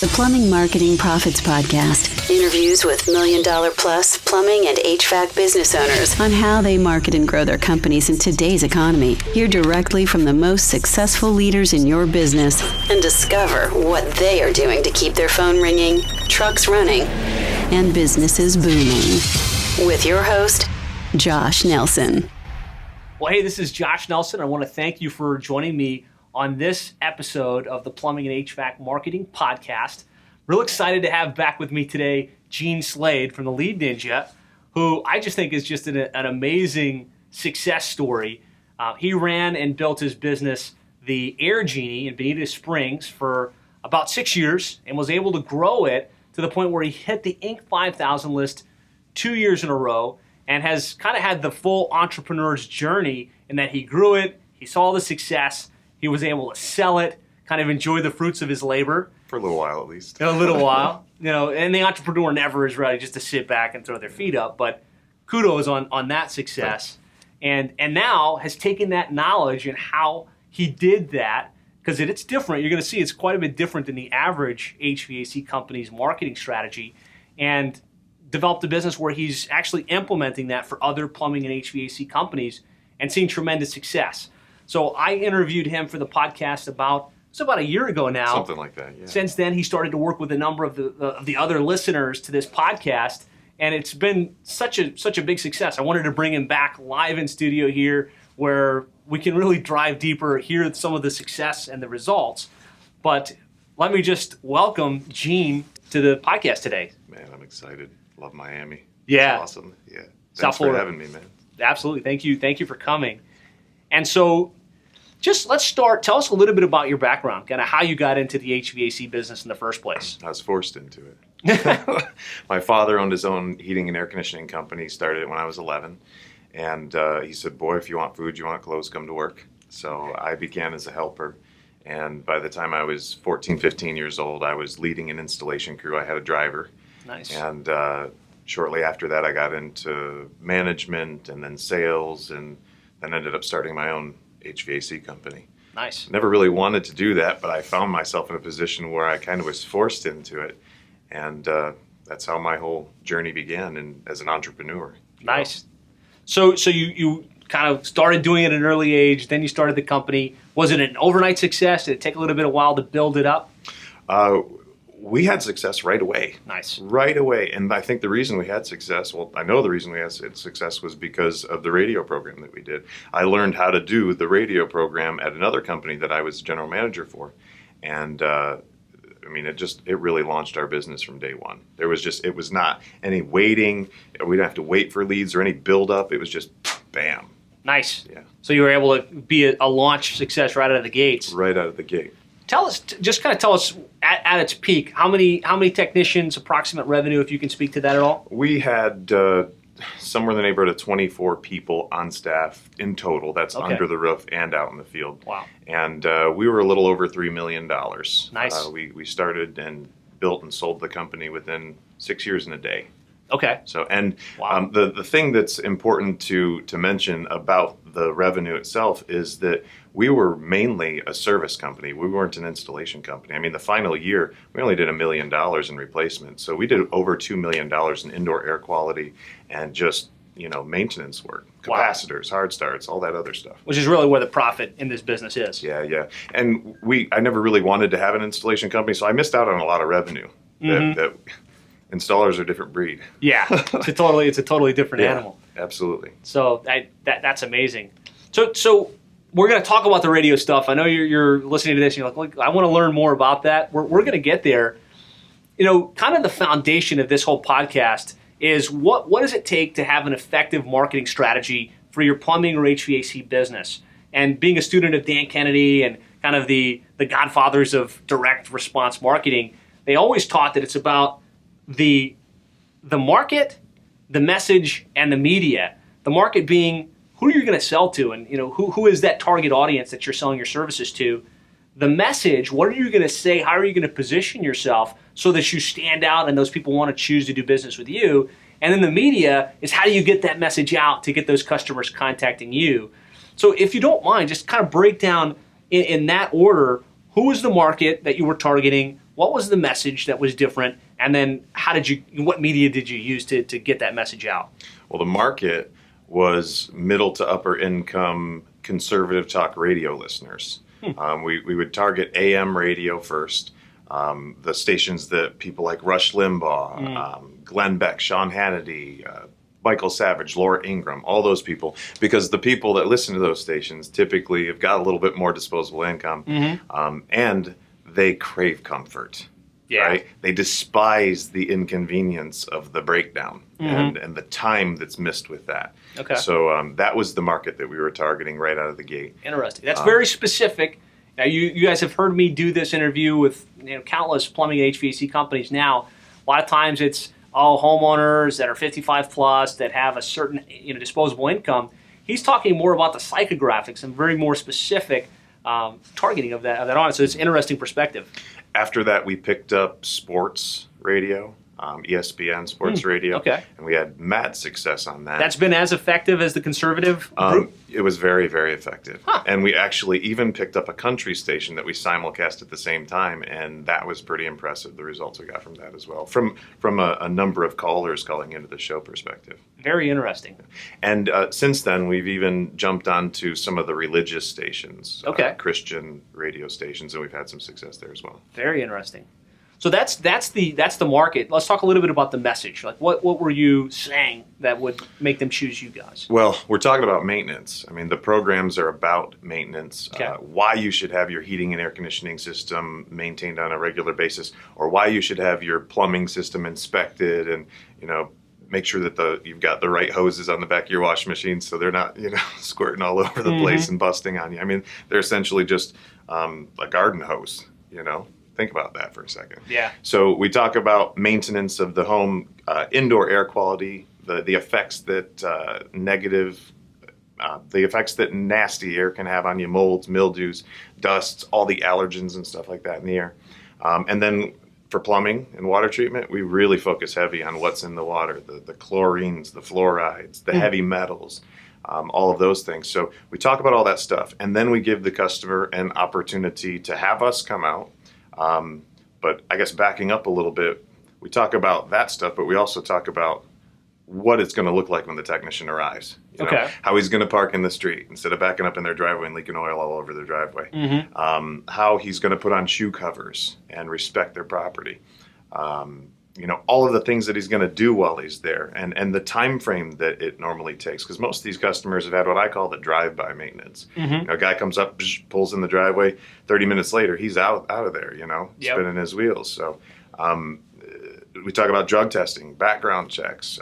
The Plumbing Marketing Profits Podcast. Interviews with $1 million plus plumbing and HVAC business owners on how they market and grow their companies in today's economy. Hear directly from the most successful leaders in your business and discover what they are doing to keep their phone ringing, trucks running, and businesses booming. With your host, Josh Nelson. Well, hey, this is Josh Nelson. I want to thank you for joining me on this episode of the Plumbing and HVAC Marketing Podcast. Real excited to have back with me today Gene Slade from the Lead Ninja, who I just think is just an amazing success story. He ran and built his business, the Air Genie in Bonita Springs, for about 6 years and was able to grow it to the point where he hit the Inc. 5000 list 2 years in a row and has kind of had the full entrepreneur's journey in that he grew it, he saw the success, he was able to sell it, kind of enjoy the fruits of his labor. For a little while, at least. In a little while. And the entrepreneur never is ready just to sit back and throw their feet up. But kudos on that success. And now has taken that knowledge and how he did that, because it's different. You're going to see it's quite a bit different than the average HVAC company's marketing strategy, and developed a business where he's actually implementing that for other plumbing and HVAC companies and seeing tremendous success. So I interviewed him for the podcast about a year ago now. Something like that, yeah. Since then, he started to work with a number of the other listeners to this podcast, and it's been such a big success. I wanted to bring him back live in studio here where we can really dive deeper, hear some of the success and the results. But let me just welcome Gene to the podcast today. Man, I'm excited. Love Miami. Yeah. It's awesome. Yeah. South Thanks for having me, man. Absolutely. Thank you for coming. And so just let's start. Tell us a little bit about your background, kind of how you got into the HVAC business in the first place. I was forced into it. My father owned his own heating and air conditioning company. He started it when I was 11. And he said, boy, if you want food, you want clothes, come to work. So I began as a helper. And by the time I was 14, 15 years old, I was leading an installation crew. I had a driver. Nice. And shortly after that, I got into management and then sales, and then ended up starting my own HVAC company. Nice. Never really wanted to do that, but I found myself in a position where I kind of was forced into it. And that's how my whole journey began as an entrepreneur. Nice. So you kind of started doing it at an early age, then you started the company. Was it an overnight success? Did it take a little bit of while to build it up? We had success right away. Nice. Right away. And I think the reason we had success, I know the reason we had success was because of the radio program that we did. I learned how to do the radio program at another company that I was general manager for. And it really launched our business from day one. It was not any waiting. We didn't have to wait for leads or any build up. It was just bam. Nice. Yeah. So you were able to be a launch success right out of the gates. Right out of the gate. Tell us at its peak, how many technicians, approximate revenue, if you can speak to that at all? We had somewhere in the neighborhood of 24 people on staff in total. That's okay. Under the roof and out in the field. Wow. And we were a little over $3 million. Nice. We started and built and sold the company within 6 years and a day. Okay. So, and wow. The thing that's important to mention about the revenue itself is that we were mainly a service company. We weren't an installation company. I mean, the final year, we only did $1 million in replacement. So we did over $2 million in indoor air quality and just, maintenance work, capacitors, hard starts, all that other stuff. Which is really where the profit in this business is. Yeah. And I never really wanted to have an installation company, so I missed out on a lot of revenue. Mm-hmm. That installers are a different breed. Yeah, it's a totally different animal. Absolutely. So that's amazing. So we're going to talk about the radio stuff. I know you're listening to this and you're like, I want to learn more about that. We're going to get there. Kind of the foundation of this whole podcast is what does it take to have an effective marketing strategy for your plumbing or HVAC business? And being a student of Dan Kennedy and kind of the godfathers of direct response marketing, they always taught that it's about the market, the message, and the media. The market being who you're going to sell to, and who is that target audience that you're selling your services to. The message, what are you going to say? How are you going to position yourself so that you stand out and those people want to choose to do business with you? And then the media is how do you get that message out to get those customers contacting you? So if you don't mind, just kind of break down in that order, who was the market that you were targeting? What was the message that was different? And then what media did you use to get that message out? Well, the market was middle to upper income conservative talk radio listeners. We would target AM radio first, the stations that people like Rush Limbaugh, Glenn Beck, Sean Hannity, Michael Savage, Laura Ingraham, all those people, because the people that listen to those stations typically have got a little bit more disposable income, and they crave comfort. Yeah. Right? They despise the inconvenience of the breakdown and the time that's missed with that. Okay. So that was the market that we were targeting right out of the gate. Interesting. That's very specific. Now, you guys have heard me do this interview with countless plumbing and HVAC companies now. A lot of times it's homeowners that are 55 plus that have a certain disposable income. He's talking more about the psychographics and very more specific targeting of that audience. So it's an interesting perspective. After that, we picked up sports radio, ESPN sports radio, and we had mad success on that. That's been as effective as the conservative group? It was very, very effective. And we actually even picked up a country station that we simulcast at the same time, and that was pretty impressive, the results we got from that as well, from a number of callers calling into the show perspective. Very interesting. And since then, we've even jumped onto some of the religious stations, Christian radio stations, and we've had some success there as well. Very interesting. So that's the market. Let's talk a little bit about the message. Like what were you saying that would make them choose you guys? Well, we're talking about maintenance. I mean, the programs are about maintenance. Why you should have your heating and air conditioning system maintained on a regular basis, or why you should have your plumbing system inspected, and make sure that you've got the right hoses on the back of your washing machine so they're not squirting all over the place and busting on you. I mean, they're essentially just a garden hose. Think about that for a second. Yeah. So we talk about maintenance of the home, indoor air quality, the effects that the effects that nasty air can have on you, molds, mildews, dusts, all the allergens and stuff like that in the air. And then for plumbing and water treatment, we really focus heavy on what's in the water, the chlorines, the fluorides, the heavy metals, all of those things. So we talk about all that stuff, and then we give the customer an opportunity to have us come out. But I guess backing up a little bit, we talk about that stuff, but we also talk about what it's going to look like when the technician arrives. How he's going to park in the street instead of backing up in their driveway and leaking oil all over their driveway. How he's going to put on shoe covers and respect their property. All of the things that he's going to do while he's there, and the time frame that it normally takes, because most of these customers have had what I call the drive-by maintenance. A guy comes up, pulls in the driveway, 30 minutes later, he's out of there, spinning his wheels. So we talk about drug testing, background checks.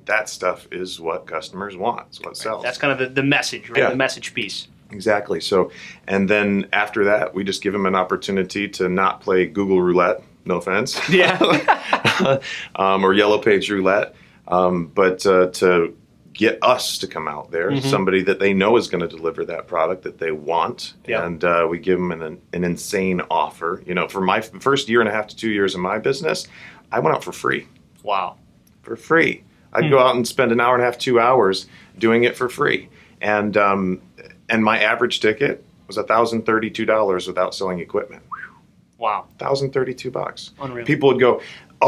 That stuff is what customers want. It's what sells. That's kind of the message, right? Yeah. The message piece. Exactly. So, and then after that, we just give them an opportunity to not play Google Roulette. No offense. Yeah. Or Yellow Page Roulette. But to get us to come out there, somebody that they know is going to deliver that product that they want. Yep. And we give them an insane offer. For my first year and a half to 2 years of my business, I went out for free. Wow. For free. I'd go out and spend an hour and a half, 2 hours doing it for free. And my average ticket was $1,032 without selling equipment. Wow. $1,032. Unreal. People would go,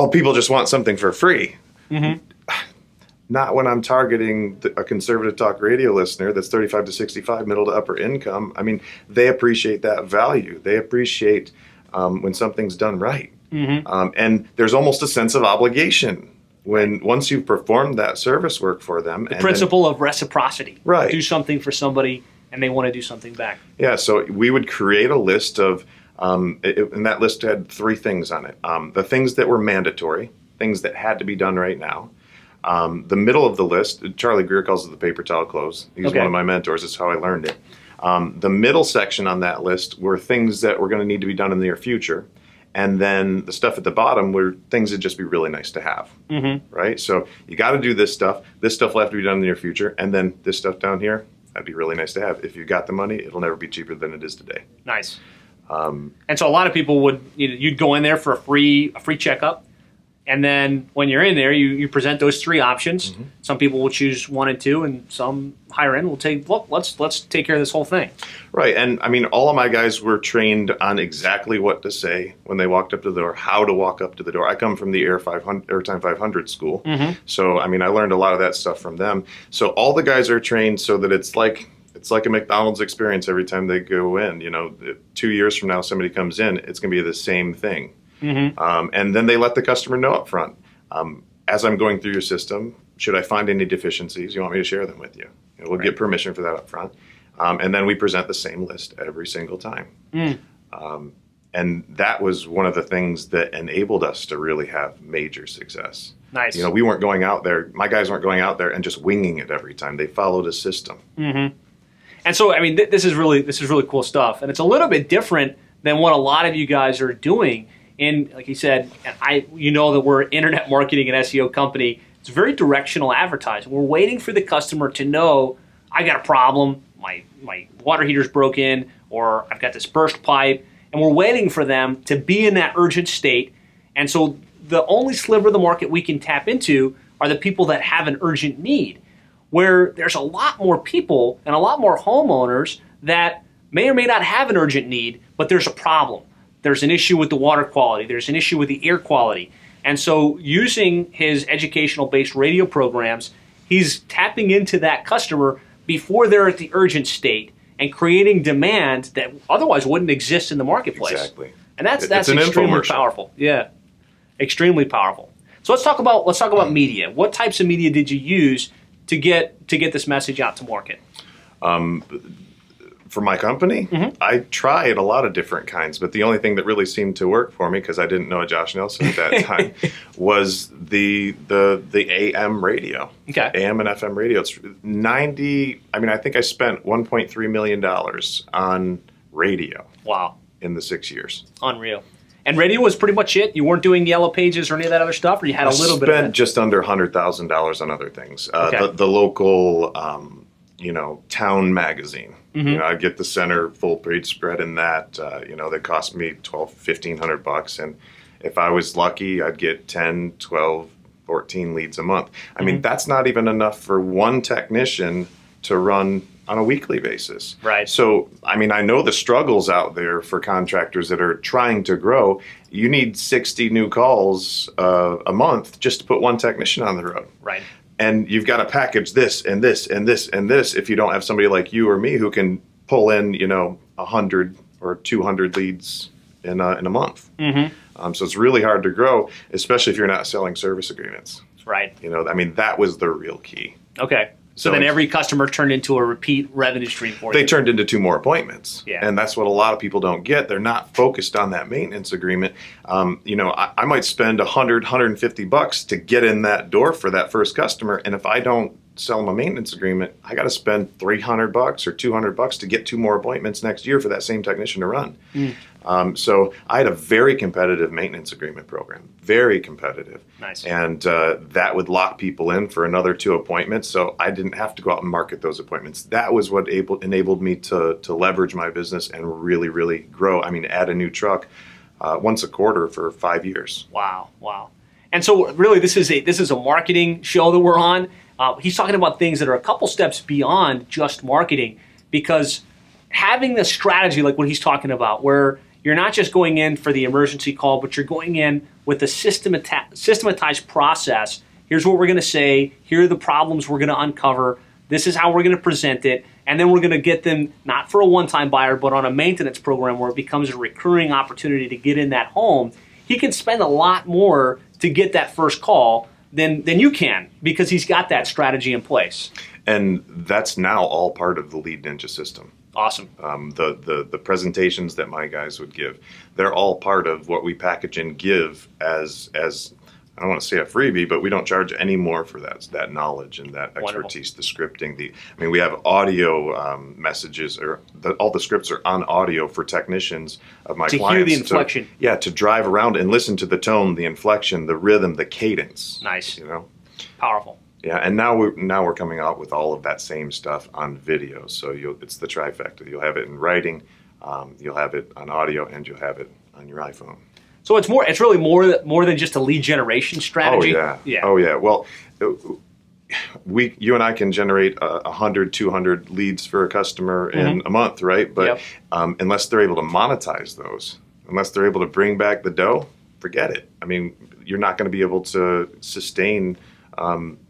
people just want something for free. Not when I'm targeting a conservative talk radio listener that's 35 to 65, middle to upper income. I mean, they appreciate that value. They appreciate when something's done right. And there's almost a sense of obligation once you've performed that service work for them. The principle of reciprocity. Right. Do something for somebody and they want to do something back. Yeah, so we would create a list of, and that list had 3 things on it. The things that were mandatory, things that had to be done right now. The middle of the list, Charlie Greer calls it the paper towel close. He's one of my mentors. That's how I learned it. The middle section on that list were things that were going to need to be done in the near future. And then the stuff at the bottom were things that'd just be really nice to have, right? So you got to do this stuff. This stuff will have to be done in the near future. And then this stuff down here, that'd be really nice to have. If you got the money, it'll never be cheaper than it is today. Nice. And so a lot of people would, you'd go in there for a free checkup, And then when you're in there, you present those three options. Mm-hmm. Some people will choose 1 and 2, and some higher end will take, look, let's take care of this whole thing. Right. And I mean, all of my guys were trained on exactly what to say when they walked up to the door, how to walk up to the door. I come from the Airtime 500 school. Mm-hmm. So, I mean, I learned a lot of that stuff from them. So all the guys are trained so that it's like a McDonald's experience every time they go in. 2 years from now, somebody comes in, it's going to be the same thing. Mm-hmm. And then they let the customer know up front, as I'm going through your system, should I find any deficiencies, you want me to share them with you? We'll get permission for that up front. And then we present the same list every single time. And that was one of the things that enabled us to really have major success. Nice. We weren't going out there, my guys weren't going out there and just winging it every time. They followed a system. Mm-hmm. And so, I mean, this is really cool stuff. And it's a little bit different than what a lot of you guys are doing. And like you said, that we're an internet marketing and SEO company. It's very directional advertising. We're waiting for the customer to know, I got a problem, my water heater's broken, or I've got this burst pipe, and we're waiting for them to be in that urgent state. And so the only sliver of the market we can tap into are the people that have an urgent need, where there's a lot more people and a lot more homeowners that may or may not have an urgent need, but there's a problem. There's an issue with the water quality. There's an issue with the air quality. And so using his educational-based radio programs, he's tapping into that customer before they're at the urgent state and creating demand that otherwise wouldn't exist in the marketplace. Exactly. And that's extremely powerful. Yeah, extremely powerful. So let's talk about media. What types of media did you use to get this message out to market? For my company, mm-hmm. I tried a lot of different kinds, but the only thing that really seemed to work for me, because I didn't know Josh Nelson at that time, was the AM radio. Okay. AM and FM radio. It's I think I spent $1.3 million on radio. Wow. In the 6 years. Unreal. And radio was pretty much it? You weren't doing Yellow Pages or any of that other stuff, or you had a little bit of it? I spent just under $100,000 on other things. Okay. The local, town magazine. Mm-hmm. I'd get the center full page spread in that. That cost me $1,500. And if I was lucky, I'd get 10, 12, 14 leads a month. I mean, that's not even enough for one technician to run on a weekly basis. Right. So, I mean, I know the struggles out there for contractors that are trying to grow. You need 60 new calls a month just to put one technician on the road. Right. And you've got to package this and this and this and this if you don't have somebody like you or me who can pull in, 100 or 200 leads in a month. Mm-hmm. So it's really hard to grow, especially if you're not selling service agreements. Right. That was the real key. Okay. So then every customer turned into a repeat revenue stream for you. They turned into 2 more appointments. Yeah. And that's what a lot of people don't get. They're not focused on that maintenance agreement. I might spend $100, $150 to get in that door for that first customer. And if I don't sell them a maintenance agreement, I got to spend $300 or $200 to get 2 more appointments next year for that same technician to run. So I had a very competitive maintenance agreement program, very competitive. Nice. And that would lock people in for another 2 appointments, so I didn't have to go out and market those appointments. That was what enabled me to leverage my business and really, really grow. I mean, add a new truck once a quarter for 5 years. Wow. And so really this is a marketing show that we're on. He's talking about things that are a couple steps beyond just marketing, because having the strategy like what he's talking about, where you're not just going in for the emergency call, but you're going in with a systematized process. Here's what we're going to say. Here are the problems we're going to uncover. This is how we're going to present it. And then we're going to get them not for a one-time buyer, but on a maintenance program where it becomes a recurring opportunity to get in that home. He can spend a lot more to get that first call than you can, because he's got that strategy in place. And that's now all part of the Lead Ninja system. Awesome. The presentations that my guys would give, they're all part of what we package and give as I don't want to say a freebie, but we don't charge any more for that knowledge and that expertise. Wonderful. The scripting, we have audio messages, all the scripts are on audio for technicians of my clients. To hear the inflection. To drive around and listen to the tone, the inflection, the rhythm, the cadence. Nice. Powerful. Yeah, and now we're coming out with all of that same stuff on video. So it's the trifecta. You'll have it in writing, you'll have it on audio, and you'll have it on your iPhone. So it's really more than just a lead generation strategy. Oh yeah. Well, you and I can generate 100, 200 leads for a customer in a month, right? But unless they're able to monetize those, unless they're able to bring back the dough, forget it. I mean, you're not going to be able to sustain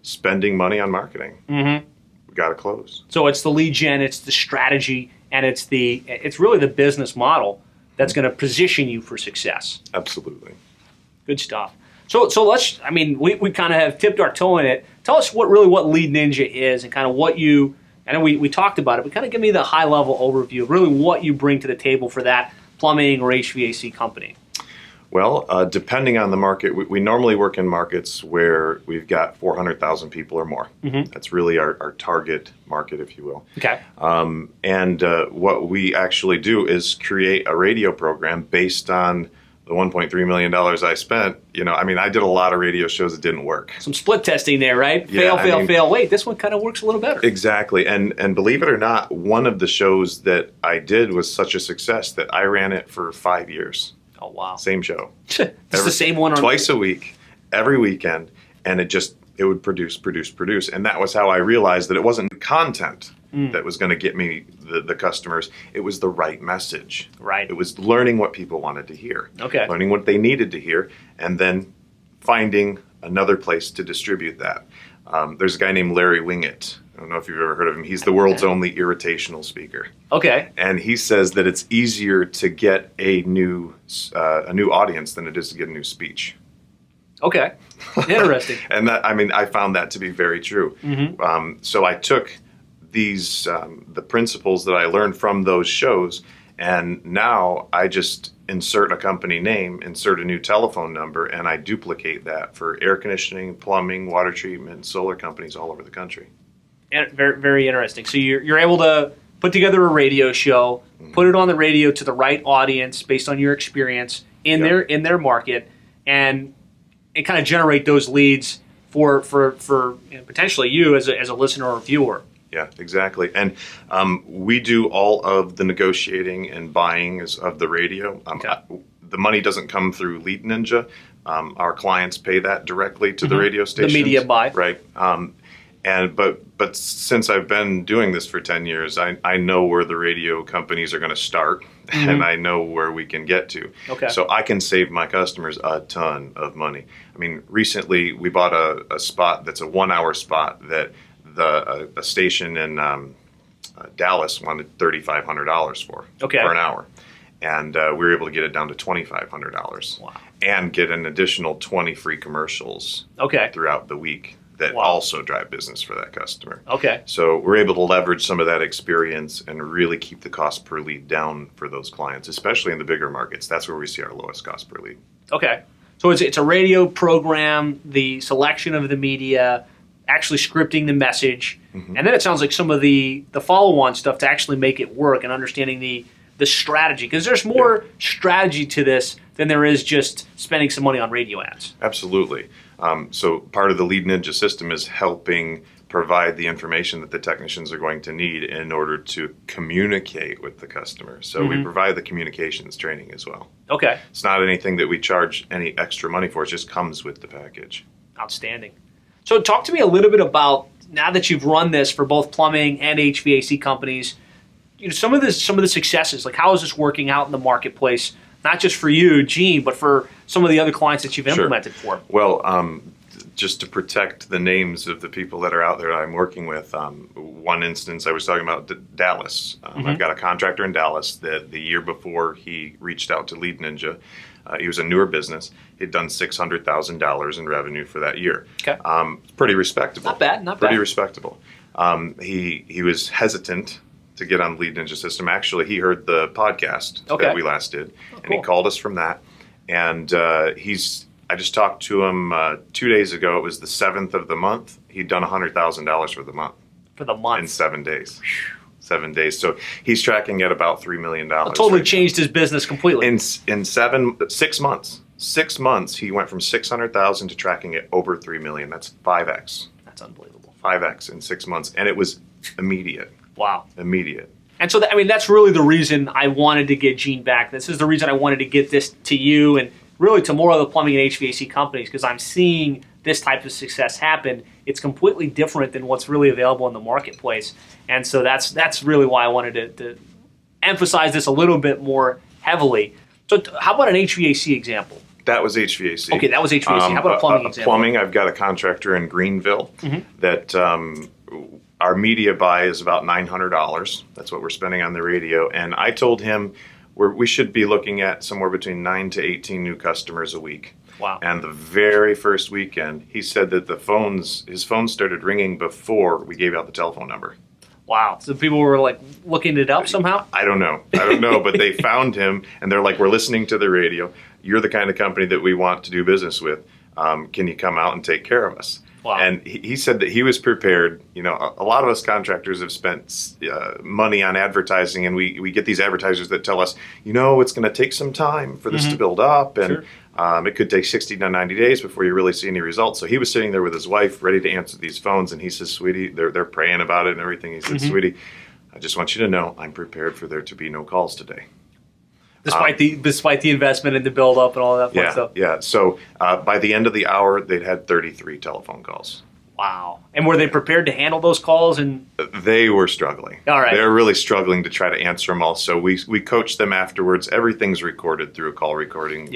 spending money on marketing. We got to close. So it's the lead gen, it's the strategy, and it's really the business model that's going to position you for success. Absolutely. Good stuff. So let's, I mean, we kind of have tipped our toe in it. Tell us what Lead Ninja is and kind of what you, I know we talked about it, but kind of give me the high level overview of really what you bring to the table for that plumbing or HVAC company. Well, depending on the market, we normally work in markets where we've got 400,000 people or more. That's really our target market, if you will. Okay. And what we actually do is create a radio program based on the $1.3 million I spent. I did a lot of radio shows that didn't work. Some split testing there, right? Yeah, fail. Wait, this one kind of works a little better. Exactly. And believe it or not, one of the shows that I did was such a success that I ran it for 5 years. Oh, wow. Same show. It's the same one twice a week, every weekend, and it would produce. And that was how I realized that it wasn't content that was going to get me the customers. It was the right message. Right. It was learning what people wanted to hear. Okay. Learning what they needed to hear, and then finding another place to distribute that. There's a guy named Larry Winget. I don't know if you've ever heard of him. He's the world's only irritational speaker. Okay. And he says that it's easier to get a new audience than it is to get a new speech. Okay. Interesting. And that, I found that to be very true. So I took these the principles that I learned from those shows, and now I just insert a company name, insert a new telephone number, and I duplicate that for air conditioning, plumbing, water treatment, solar companies all over the country. Very, very interesting. So you're able to put together a radio show, put it on the radio to the right audience based on your experience in their market, and kind of generate those leads for potentially you as a listener or viewer. Yeah, exactly. And we do all of the negotiating and buying of the radio. The money doesn't come through Lead Ninja. Our clients pay that directly to the radio stations. The media buy. Right. But since I've been doing this for 10 years, I know where the radio companies are going to start, and I know where we can get to. Okay. So I can save my customers a ton of money. Recently we bought a spot that's a 1 hour spot that a station in Dallas wanted $3,500 for an hour. And we were able to get it down to $2,500. Wow. And get an additional 20 free commercials throughout the week that also drive business for that customer. Okay. So we're able to leverage some of that experience and really keep the cost per lead down for those clients, especially in the bigger markets. That's where we see our lowest cost per lead. Okay. So it's a radio program, the selection of the media, actually scripting the message, and then it sounds like some of the follow-on stuff to actually make it work and understanding the strategy, because there's more strategy to this than there is just spending some money on radio ads. Absolutely. So part of the Lead Ninja system is helping provide the information that the technicians are going to need in order to communicate with the customer. So we provide the communications training as well. Okay. It's not anything that we charge any extra money for. It just comes with the package. Outstanding. So talk to me a little bit about, now that you've run this for both plumbing and HVAC companies, some of the successes. Like, how is this working out in the marketplace? Not just for you, Gene, but for some of the other clients that you've implemented for. Well, just to protect the names of the people that are out there that I'm working with, one instance I was talking about Dallas. I've got a contractor in Dallas that the year before he reached out to Lead Ninja. He was a newer business. He'd done $600,000 in revenue for that year. Okay. Pretty respectable. Not bad. Pretty respectable. He was hesitant to get on the Lead Ninja system. Actually, he heard the podcast that we last did, and he called us from that. And I just talked to him 2 days ago. It was the 7th of the month. He'd done $100,000 for the month. For the month. In 7 days. 7 days. So he's tracking at about $3 million. Totally changed his business completely. In 6 months. 6 months, he went from $600,000 to tracking at over $3 million. That's 5x. That's unbelievable. 5x in 6 months, and it was immediate. Wow. Immediate. And so, that's really the reason I wanted to get Gene back. This is the reason I wanted to get this to you and really to more of the plumbing and HVAC companies, because I'm seeing this type of success happen. It's completely different than what's really available in the marketplace. And so that's really why I wanted to emphasize this a little bit more heavily. So how about an HVAC example? That was HVAC. Okay, that was HVAC. How about a plumbing example? Plumbing, I've got a contractor in Greenville that our media buy is about $900. That's what we're spending on the radio. And I told him we should be looking at somewhere between 9 to 18 new customers a week. Wow. And the very first weekend, he said that his phone started ringing before we gave out the telephone number. Wow. So people were like looking it up somehow? I don't know, but they found him and they're like, we're listening to the radio. You're the kind of company that we want to do business with. Can you come out and take care of us? Wow. And he said that he was prepared. You know, a lot of us contractors have spent money on advertising, and we get these advertisers that tell us, you know, it's going to take some time for this to build up, and it could take 60 to 90 days before you really see any results. So he was sitting there with his wife ready to answer these phones, and he says, sweetie, they're praying about it and everything. He said, sweetie, I just want you to know I'm prepared for there to be no calls today. Despite the investment in the build up and all that fun stuff. Yeah. So by the end of the hour, they'd had 33 telephone calls. Wow. And were they prepared to handle those calls? And they were struggling. All right. They were really struggling to try to answer them all. So we coached them afterwards. Everything's recorded through a call recording,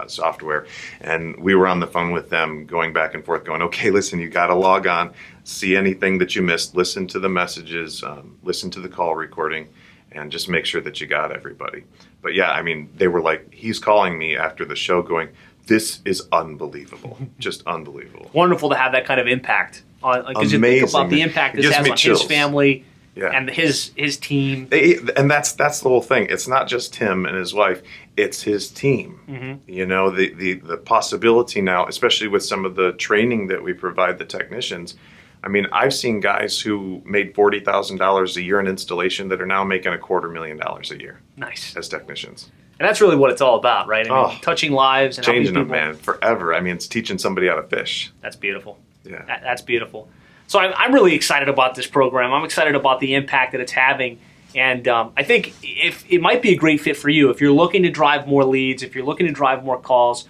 software. And we were on the phone with them, going back and forth, going, okay, listen, you got to log on, see anything that you missed, listen to the messages, listen to the call recording, and just make sure that you got everybody. But yeah, I mean, they were like, he's calling me after the show going, this is unbelievable, just unbelievable. Wonderful to have that kind of impact on, because you think about the impact this has on his family and his team. And that's the whole thing. It's not just him and his wife; it's his team. You know, the possibility now, especially with some of the training that we provide the technicians. I mean, I've seen guys who made $40,000 a year in installation that are now making $250,000 a year. Nice. As technicians. And that's really what it's all about, right? I mean, touching lives and changing helping them, man, forever. I mean, it's teaching somebody how to fish. That's beautiful. Yeah. That's beautiful. So I'm really excited about this program. I'm excited about the impact that it's having. And I think if it might be a great fit for you if you're looking to drive more leads, if you're looking to drive more calls.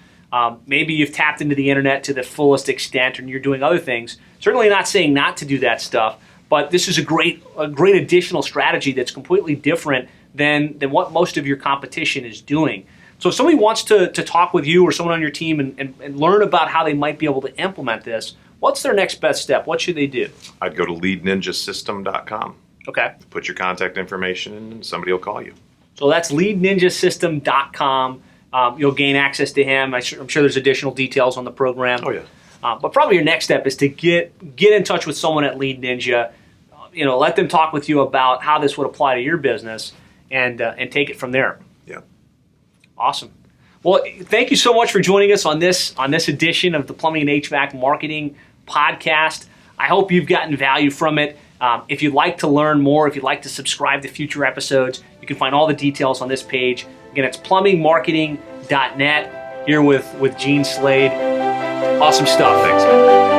Maybe you've tapped into the internet to the fullest extent and you're doing other things. Certainly not saying not to do that stuff, but this is a great additional strategy that's completely different than what most of your competition is doing. So if somebody wants to talk with you or someone on your team and learn about how they might be able to implement this, what's their next best step? What should they do? I'd go to leadninjasystem.com. Okay. Put your contact information in and somebody will call you. So that's leadninjasystem.com. You'll gain access to him. I'm sure there's additional details on the program. Oh, yeah. But probably your next step is to get in touch with someone at Lead Ninja. Let them talk with you about how this would apply to your business and take it from there. Yeah. Awesome. Well, thank you so much for joining us on this edition of the Plumbing and HVAC Marketing Podcast. I hope you've gotten value from it. If you'd like to learn more, if you'd like to subscribe to future episodes, you can find all the details on this page. Again, it's plumbingmarketing.net here with Gene Slade. Awesome stuff. Thanks, man.